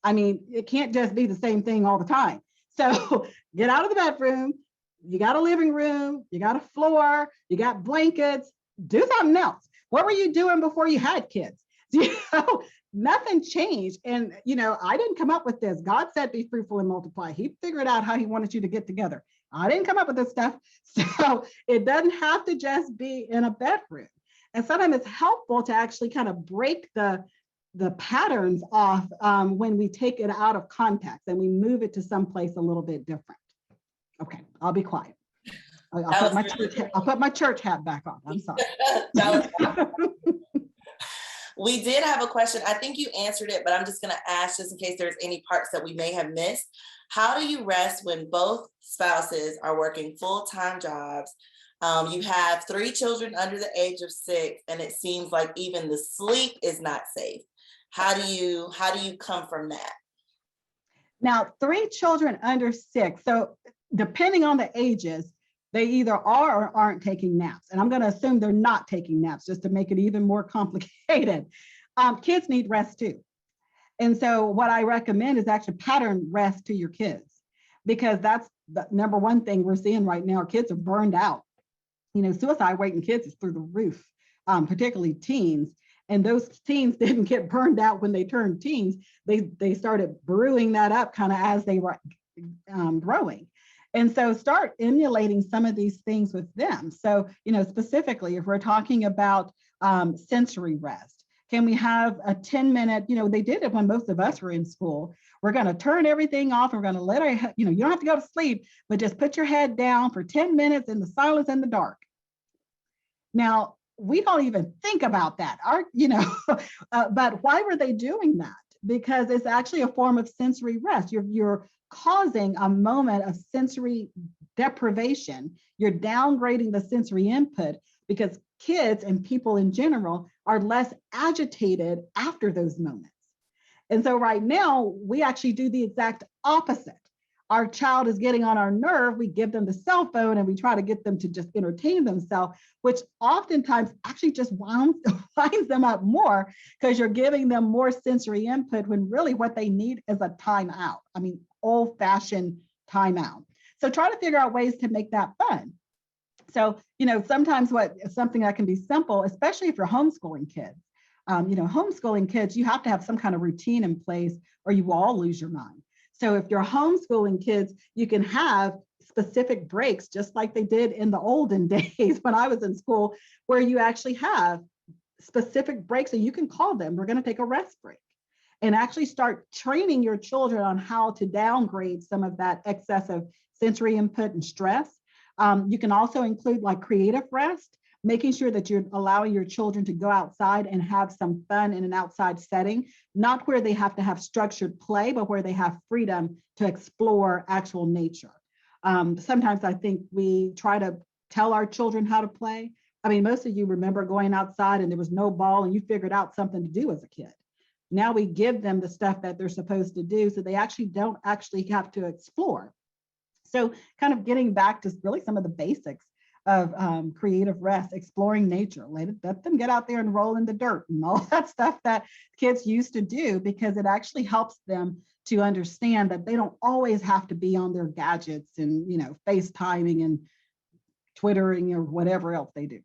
I mean, it can't just be the same thing all the time. So get out of the bedroom. You got a living room, you got a floor, you got blankets, do something else. What were you doing before you had kids? Nothing changed. And, I didn't come up with this. God said, be fruitful and multiply. He figured out how he wanted you to get together. I didn't come up with this stuff. So it doesn't have to just be in a bedroom. And sometimes it's helpful to actually kind of break the patterns off when we take it out of context and we move it to someplace a little bit different. Okay, I'll be quiet. I'll put my church hat back on. I'm sorry. We did have a question. I think you answered it, but I'm just going to ask just in case there's any parts that we may have missed. How do you rest when both spouses are working full-time jobs? You have 3 children under the age of 6, and it seems like even the sleep is not safe. How do you come from that? Now, 3 children under 6. So depending on the ages, they either are or aren't taking naps. And I'm going to assume they're not taking naps just to make it even more complicated. Kids need rest too. And so what I recommend is actually pattern rest to your kids, because that's the number one thing we're seeing right now. Our kids are burned out. Suicide rate in kids is through the roof, particularly teens. And those teens didn't get burned out when they turned teens. They started brewing that up kind of as they were growing. And so start emulating some of these things with them. So, specifically, if we're talking about sensory rest, can we have a 10-minute, they did it when most of us were in school. We're going to turn everything off. And we're going to let our, you don't have to go to sleep, but just put your head down for 10 minutes in the silence and the dark. Now, we don't even think about that, but why were they doing that? Because it's actually a form of sensory rest. You're causing a moment of sensory deprivation. You're downgrading the sensory input because kids and people in general are less agitated after those moments. And so right now, we actually do the exact opposite. Our child is getting on our nerve, we give them the cell phone and we try to get them to just entertain themselves, which oftentimes actually just winds them up more because you're giving them more sensory input when really what they need is a timeout. Old-fashioned timeout. So try to figure out ways to make that fun. So, sometimes something that can be simple, especially if you're homeschooling kids. Homeschooling kids, you have to have some kind of routine in place or you will all lose your mind. So if you're homeschooling kids, you can have specific breaks, just like they did in the olden days when I was in school, where you actually have specific breaks and you can call them, we're going to take a rest break, and actually start training your children on how to downgrade some of that excessive sensory input and stress. You can also include like creative rest, making sure that you're allowing your children to go outside and have some fun in an outside setting, not where they have to have structured play, but where they have freedom to explore actual nature. Sometimes I think we try to tell our children how to play. Most of you remember going outside and there was no ball and you figured out something to do as a kid. Now we give them the stuff that they're supposed to do so they actually don't actually have to explore. So kind of getting back to really some of the basics of creative rest, exploring nature, let them get out there and roll in the dirt and all that stuff that kids used to do, because it actually helps them to understand that they don't always have to be on their gadgets and, FaceTiming and Twittering or whatever else they do.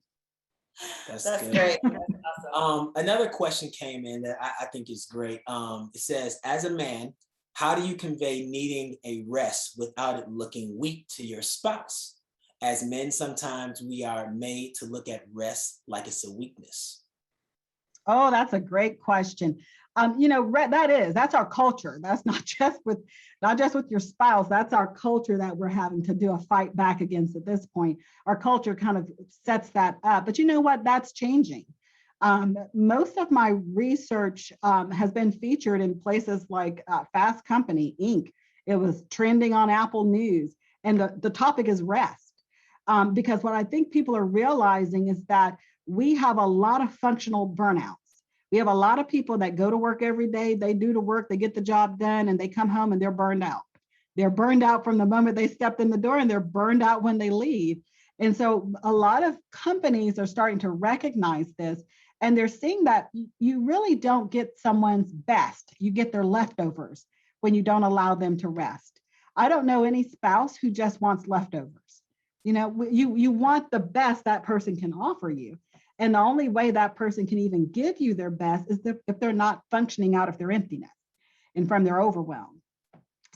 That's great. That's awesome. Another question came in that I think is great. It says, as a man, how do you convey needing a rest without it looking weak to your spouse? As men, sometimes we are made to look at rest like it's a weakness. Oh, that's a great question. That's our culture. That's not just with your spouse. That's our culture that we're having to do a fight back against at this point. Our culture kind of sets that up. But you know what? That's changing. Most of my research has been featured in places like Fast Company, Inc. It was trending on Apple News. And the topic is rest. Because what I think people are realizing is that we have a lot of functional burnouts. We have a lot of people that go to work every day, they do the work, they get the job done, and they come home and they're burned out. They're burned out from the moment they stepped in the door and they're burned out when they leave. And so a lot of companies are starting to recognize this, and they're seeing that you really don't get someone's best, you get their leftovers when you don't allow them to rest. I don't know any spouse who just wants leftovers. You want the best that person can offer you. And the only way that person can even give you their best is if they're not functioning out of their emptiness and from their overwhelm.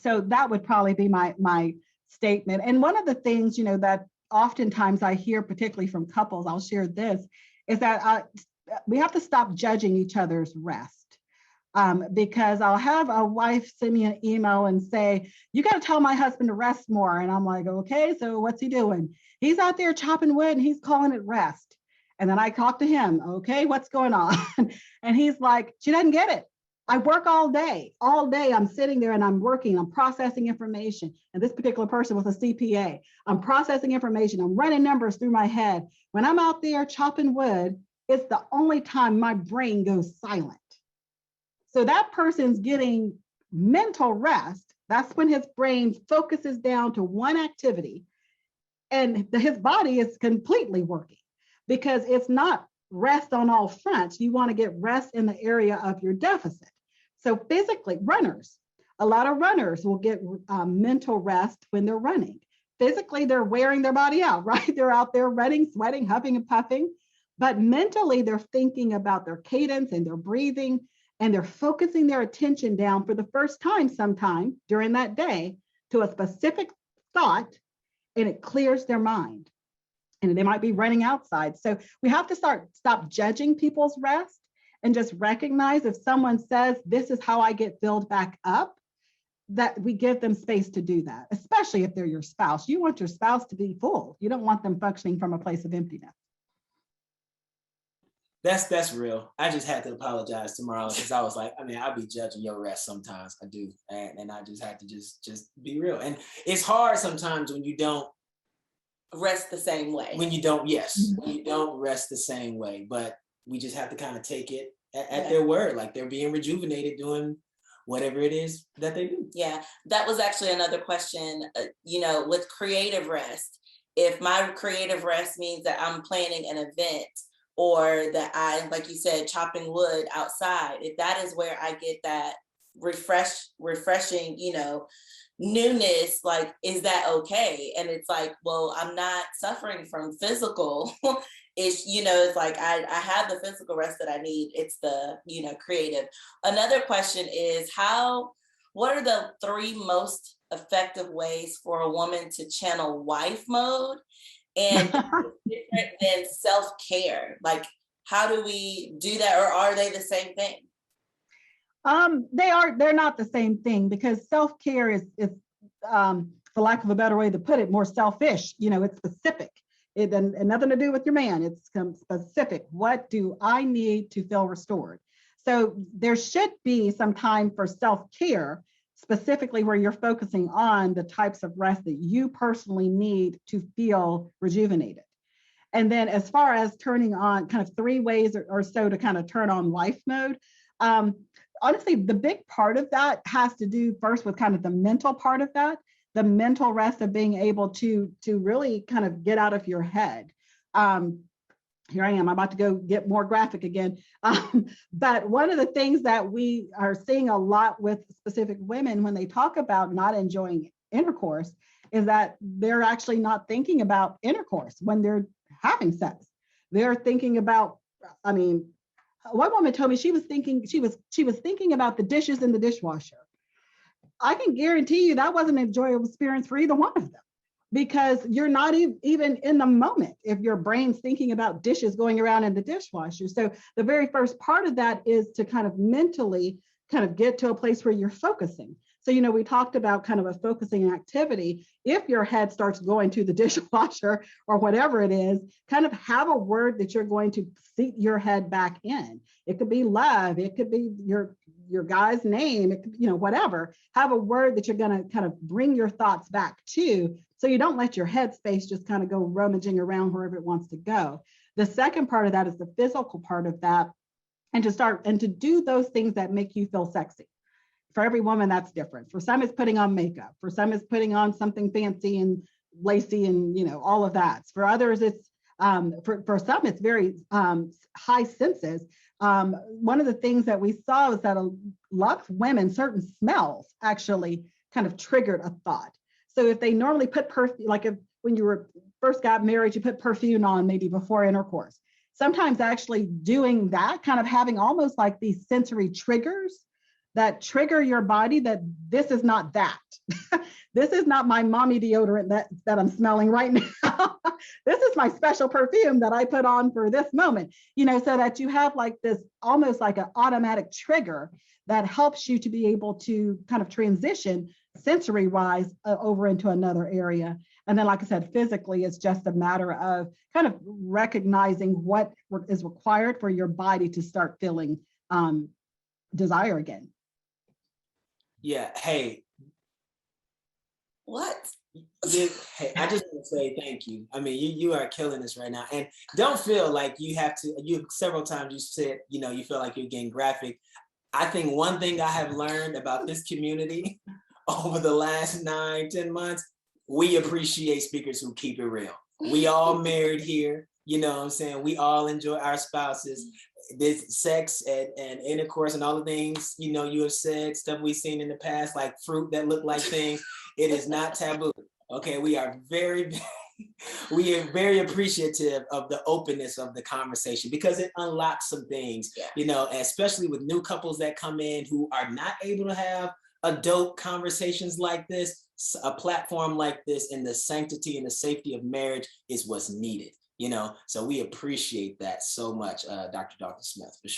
So that would probably be my statement. And one of the things, that oftentimes I hear, particularly from couples, I'll share this, is that we have to stop judging each other's rest. Because I'll have a wife send me an email and say, you got to tell my husband to rest more. And I'm like, okay, so what's he doing? He's out there chopping wood and he's calling it rest. And then I talk to him, okay, what's going on? And he's like, she doesn't get it. I work all day. All day I'm sitting there and I'm working, I'm processing information. And this particular person was a CPA. I'm processing information, I'm running numbers through my head. When I'm out there chopping wood, it's the only time my brain goes silent. So that person's getting mental rest. That's when his brain focuses down to one activity and his body is completely working, because it's not rest on all fronts. You want to get rest in the area of your deficit. So physically, runners, a lot of runners will get mental rest when they're running. Physically, they're wearing their body out, right? They're out there running, sweating, huffing and puffing. But mentally, they're thinking about their cadence and their breathing, and they're focusing their attention down for the first time sometime during that day to a specific thought, and it clears their mind. And they might be running outside. So we have to stop judging people's rest and just recognize if someone says, this is how I get filled back up, that we give them space to do that, especially if they're your spouse. You want your spouse to be full. You don't want them functioning from a place of emptiness. That's real. I just had to apologize to Marla because I was like, I mean, I'll be judging your rest sometimes. I do. And I just had to just be real. And it's hard sometimes when you don't rest the same way. When you don't rest the same way. But we just have to kind of take it at their word, like they're being rejuvenated doing whatever it is that they do. Yeah, that was actually another question, with creative rest. If my creative rest means that I'm planning an event, or that I, like you said, chopping wood outside, if that is where I get that refreshing, newness, like, is that okay? And it's like, well, I'm not suffering from physical it's like I have the physical rest that I need. It's the, creative. Another question is what are the 3 most effective ways for a woman to channel wife mode and different than self-care? Like, how do we do that? Or are they the same thing? They're not the same thing, because self-care is for lack of a better way to put it, more selfish. It's specific. It and nothing to do with your man. It's specific. What do I need to feel restored? So there should be some time for self-care, specifically where you're focusing on the types of rest that you personally need to feel rejuvenated. And then as far as turning on, kind of 3 ways or so to kind of turn on wife mode, honestly, the big part of that has to do first with kind of the mental part of that, the mental rest of being able to really kind of get out of your head. Here I am, I'm about to go get more graphic again. But one of the things that we are seeing a lot with specific women when they talk about not enjoying intercourse is that they're actually not thinking about intercourse when they're having sex. They're thinking about, one woman told me she was thinking about the dishes in the dishwasher. I can guarantee you that wasn't an enjoyable experience for either one of them, because you're not even in the moment if your brain's thinking about dishes going around in the dishwasher. So the very first part of that is to kind of mentally kind of get to a place where you're focusing. So, we talked about kind of a focusing activity. If your head starts going to the dishwasher or whatever it is, kind of have a word that you're going to seat your head back in. It could be love. It could be your guy's name, it could, whatever. Have a word that you're going to kind of bring your thoughts back to, so you don't let your head space just kind of go rummaging around wherever it wants to go. The second part of that is the physical part of that, and to do those things that make you feel sexy. For every woman, that's different. For some, it's putting on makeup. For some, it's putting on something fancy and lacy and, all of that. For others, it's, for some, it's very high senses. One of the things that we saw is that a lot of women, certain smells actually kind of triggered a thought. So if they normally put perfume, like when you first got married, you put perfume on maybe before intercourse. Sometimes actually doing that, kind of having almost like these sensory triggers that trigger your body that this is not that. This is not my mommy deodorant that I'm smelling right now. This is my special perfume that I put on for this moment, so that you have like this almost like an automatic trigger that helps you to be able to kind of transition sensory wise over into another area. And then, like I said, physically, it's just a matter of kind of recognizing what is required for your body to start feeling desire again. Yeah. Hey. What? Hey, I just want to say thank you. I mean, you are killing this right now, and don't feel like you have to. You several times you said, you feel like you're getting graphic. I think one thing I have learned about this community over the last 9-10 months, we appreciate speakers who keep it real. We all married here. You know what I'm saying? We all enjoy our spouses. This sex and intercourse and all the things, you have said, stuff we've seen in the past, like fruit that look like things. It is not taboo. Okay, we are very appreciative of the openness of the conversation because it unlocks some things, especially with new couples that come in who are not able to have adult conversations like this. A platform like this and the sanctity and the safety of marriage is what's needed. So we appreciate that so much, Dr. Dalton-Smith, for sure.